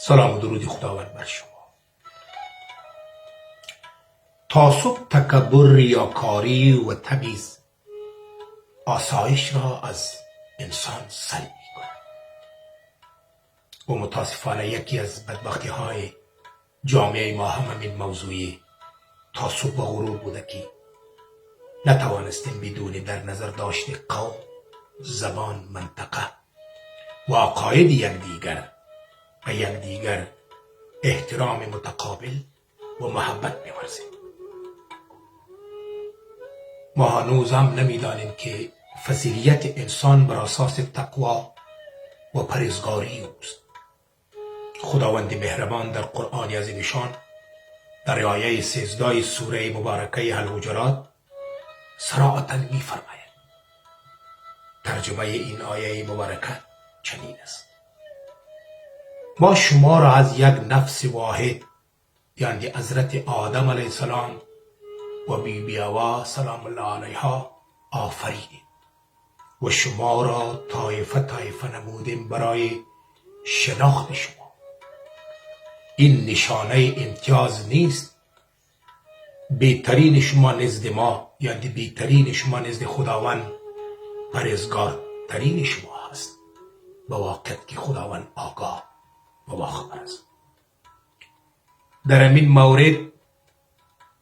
سلام و درود خداوند بر شما. تعصب، تکبر، ریاکاری و تمیز آسایش را از انسان سلب می‌کند و متاسفانه یکی از بدبختی های جامعه ما همین موضوعی تعصب و غرور بوده که نتوانستیم بدون در نظر داشته قوم، زبان، منطقه و عقاید یکدیگر و یکدیگر احترام متقابل و محبت بورزیم. ما هنوز هم نمیدانیم که فضیلت انسان بر اساس تقوا و پرهیزگاری اوست. خداوند مهربان در قرآن عظیمشان در آیه 13 سوره مبارکه الحجرات صراحتاً می‌فرماید. ترجمه این آیه مبارکه چنین است: ما شما را از یک نفس واحد یعنی حضرت آدم علیه السلام و بیبی حوا سلام الله علیها آفریدیم و شما را طایفه طایفه نمودیم برای شناخت شما. این نشانه امتیاز نیست. بهترین شما نزد ما یعنی بهترین شما نزد خداوند پرهیزگارترین شما هست، به واقعیت که خداوند آگاه و باخبر است. در این مورد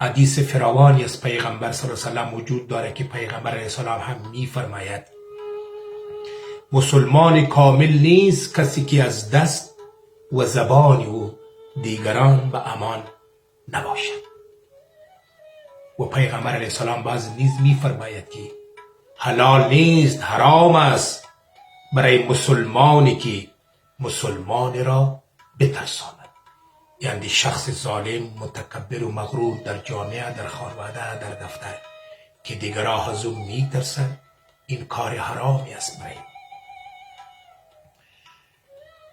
حدیث فراوانی از پیغمبر صلی الله علیه وسلم وجود داره که پیغمبر علیه السلام هم میفرماید مسلمان کامل نیست کسی که از دست و زبان او دیگران به امان نباشد. و پیغمبر علیه السلام باز نیز میفرماید که حلال نیست، حرام است برای مسلمانی که مسلمان را بترساند، یعنی شخص ظالم، متکبر و مغرور در جامعه، در خانواده، در دفتر که دیگران از او میترسند، این کار حرامی است برای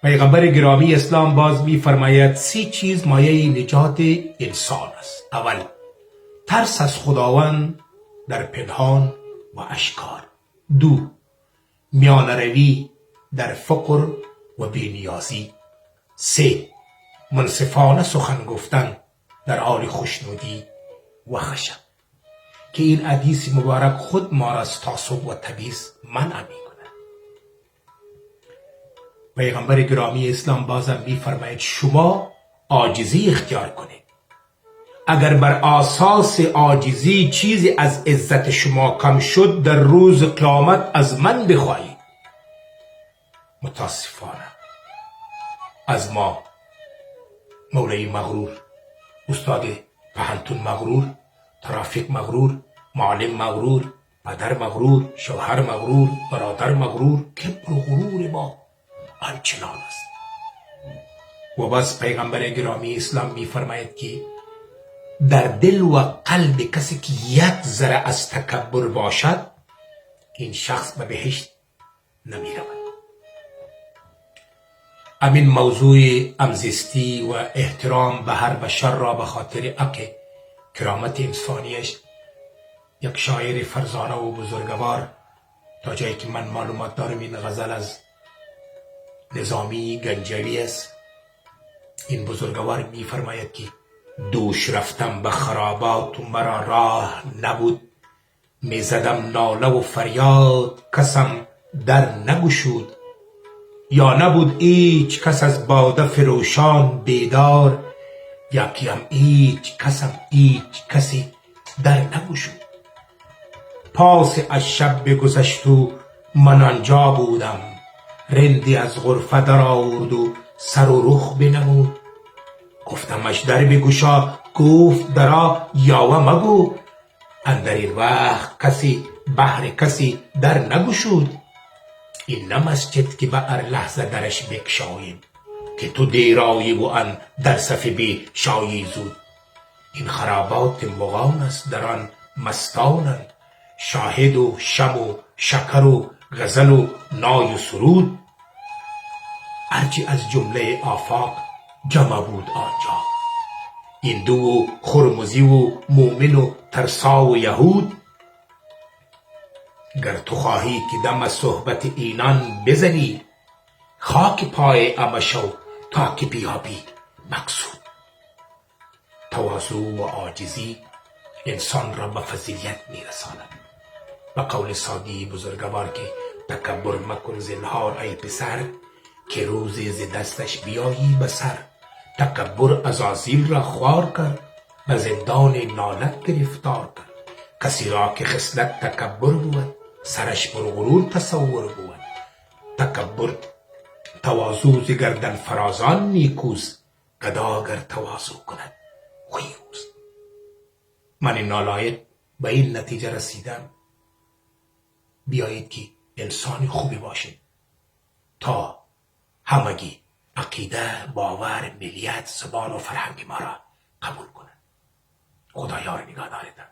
پیغمبر گرامی اسلام باز میفرماید 3 چیز مایه نجات انسان است. اول، ترس از خداوند در پنهان و اشکار. 2، میانه روی در فقر و بی‌نیازی. 3، منصفانه سخن گفتن در حال خوشنودی و خشم. که این حدیث مبارک خود ما را از تعصب و تمیز منع می‌کند. پیغمبر گرامی اسلام بازم می‌فرماید شما عاجزی اختیار کنید. اگر بر اساس عاجزی چیزی از عزت شما کم شد، در روز قیامت از من بخواهید. متاسفانه از ما مولوی مغرور، استاد پهنتون مغرور، ترافیک مغرور، معلم مغرور، پدر مغرور، شوهر مغرور، برادر مغرور، کبر و غرور ما آنچنان است. و بس پیغمبر گرامی اسلام میفرماید که در دل و قلب کسی که یک ذره از تکبر باشد، این شخص به بهشت نمی رود. امین موضوع همزیستی و احترام به هر بشر را به خاطر حق کرامت انسانیش یک شاعر فرزانه و بزرگوار، تا جایی که من معلومات دارم این غزل از نظامی گنجوی است. این بزرگوار میفرماید که دوش رفتم به خرابات و مرا راه نبود، میزدم ناله و فریاد کسم در نگشود. یا نبود هیچ کس از باده فروشان بیدار، یکی هم هیچ کسی در نگشود. پاس از شب بگذشت و من آنجا بودم، رندی از غرفه در آورد و سر و رخ بنمود. گفتمش در بگشا، گفت درا یاوه مگو. اندر این وقت کسی بهر کسی در نگشود. این نه مسجد که به هر لحظه درش بگشاییم، که تو دیرایی و ان در صف بشایی زود. این خرابات مغان است، در آن مستانند، شاهد و شم و شکر و غزل و نای و سرود. هرچی از جمله آفاق جمع بود آنجا، هندو و خرمزی و مومن و ترسا و یهود. گر تو خواهی که دم از صحبت اینان بزنی، خاک پای همه شو تا که بیابی مقصود. تواضع و عاجزی انسان را به فضیلت میرساند. و قول سادی بزرگوار که تکبر مکن زنهار ای پسر، که روزی ز دستش بیایی به سر. تکبر عزازیل را خوار کرد، به زندان نالت گرفتار کرد. کسی را که خصلت تکبر بود، سرش پر غرور تصور بود. تکبر تواضع ز گردن فرازان نیکوست، گدا اگر تواضع کند خوی اوست. من نالایق به این نتیجه رسیدم بیایید که انسان خوبی باشیم تا همگی عقیده، باور، ملیت، زبان و فرهنگ ما را قبول کنند. خدا یار نگهدارتان.